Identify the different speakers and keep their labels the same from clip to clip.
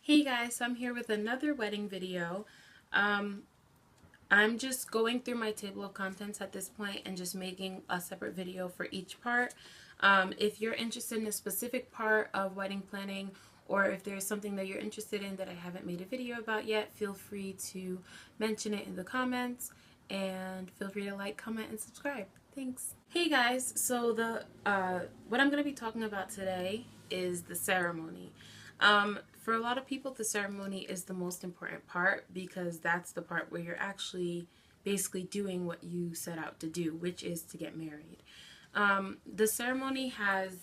Speaker 1: Hey guys, so I'm here with another wedding video. Um, I'm just going through my table of contents at this point and just making a separate video for each part. If you're interested in a specific part of wedding planning, or if there's something that you're interested in that I haven't made a video about yet, feel free to mention it in the comments, and feel free to like, comment, and subscribe. Thanks. Hey guys, so what I'm going to be talking about today is the ceremony. For a lot of people, the ceremony is the most important part because that's the part where you're actually basically doing what you set out to do, which is to get married. The ceremony has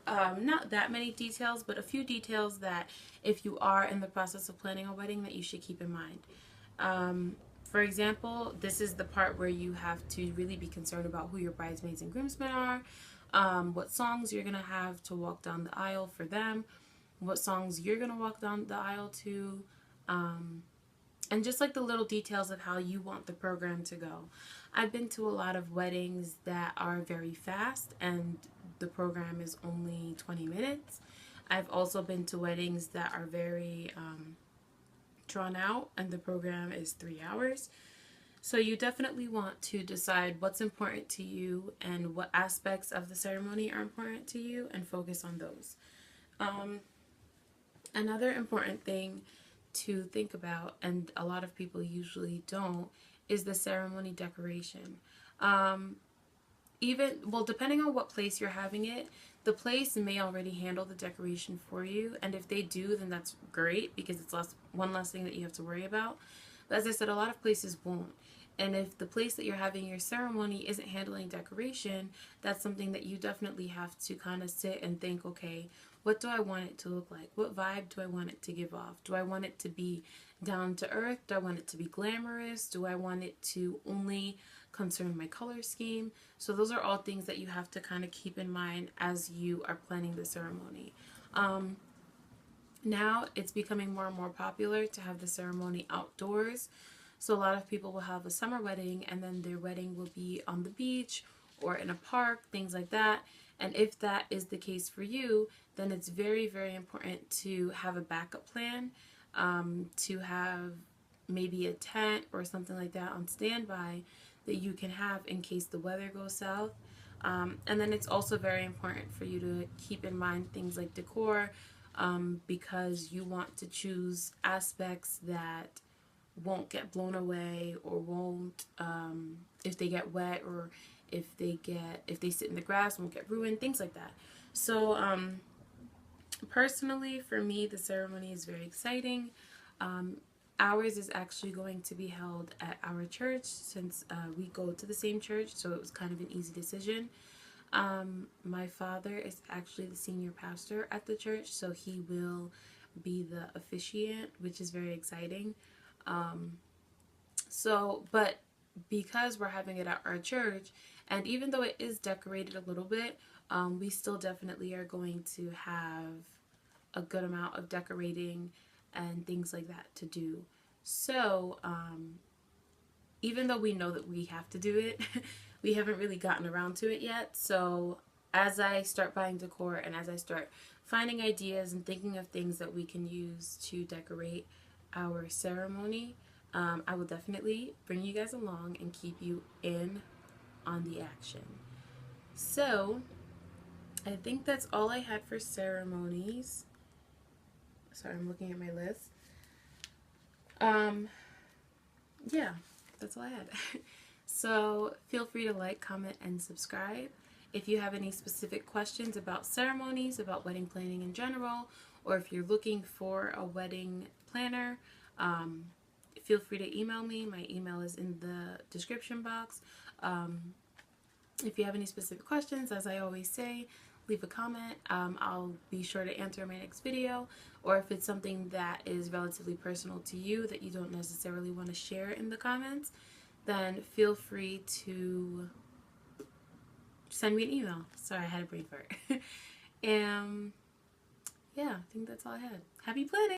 Speaker 1: not that many details, but a few details that if you are in the process of planning a wedding that you should keep in mind. For example, this is the part where you have to really be concerned about who your bridesmaids and groomsmen are, what songs you're going to have to walk down the aisle for them, what songs you're going to walk down the aisle to, and just like the little details of how you want the program to go. I've been to a lot of weddings that are very fast and the program is only 20 minutes. I've also been to weddings that are very drawn out and the program is 3 hours. So you definitely want to decide what's important to you and what aspects of the ceremony are important to you and focus on those. Another important thing to think about, and a lot of people usually don't, is the ceremony decoration. Depending on what place you're having it, the place may already handle the decoration for you, and if they do, then that's great because it's one less thing that you have to worry about. But as I said, a lot of places won't. And if the place that you're having your ceremony isn't handling decoration, that's something that you definitely have to kind of sit and think, okay, what do I want it to look like? What vibe do I want it to give off? Do I want it to be down to earth? Do I want it to be glamorous? Do I want it to only concern my color scheme? So those are all things that you have to kind of keep in mind as you are planning the ceremony. Now it's becoming more and more popular to have the ceremony outdoors. So a lot of people will have a summer wedding and then their wedding will be on the beach or in a park, things like that. And if that is the case for you, then it's very, very important to have a backup plan, to have maybe a tent or something like that on standby that you can have in case the weather goes south. And then it's also very important for you to keep in mind things like decor, because you want to choose aspects that won't get blown away or won't, if they get wet, or if they sit in the grass, won't get ruined, things like that. So personally, for me, the ceremony is very exciting. Ours is actually going to be held at our church since we go to the same church, so it was kind of an easy decision. My father is actually the senior pastor at the church, so he will be the officiant, which is very exciting. But because we're having it at our church, and even though it is decorated a little bit, we still definitely are going to have a good amount of decorating and things like that to do. So, even though we know that we have to do it, we haven't really gotten around to it yet. So as I start buying decor and as I start finding ideas and thinking of things that we can use to decorate our ceremony, I will definitely bring you guys along and keep you in on the action. So I think that's all I had for ceremonies. Sorry, I'm looking at my list. Yeah, that's all I had. So feel free to like, comment, and subscribe. If you have any specific questions about ceremonies, about wedding planning in general, or if you're looking for a wedding planner, feel free to email me. My email is in the description box. If you have any specific questions, as I always say, leave a comment. I'll be sure to answer in my next video. Or if it's something that is relatively personal to you that you don't necessarily want to share in the comments, then feel free to send me an email. Sorry, I had a brain fart. And yeah, I think that's all I had. Happy planning!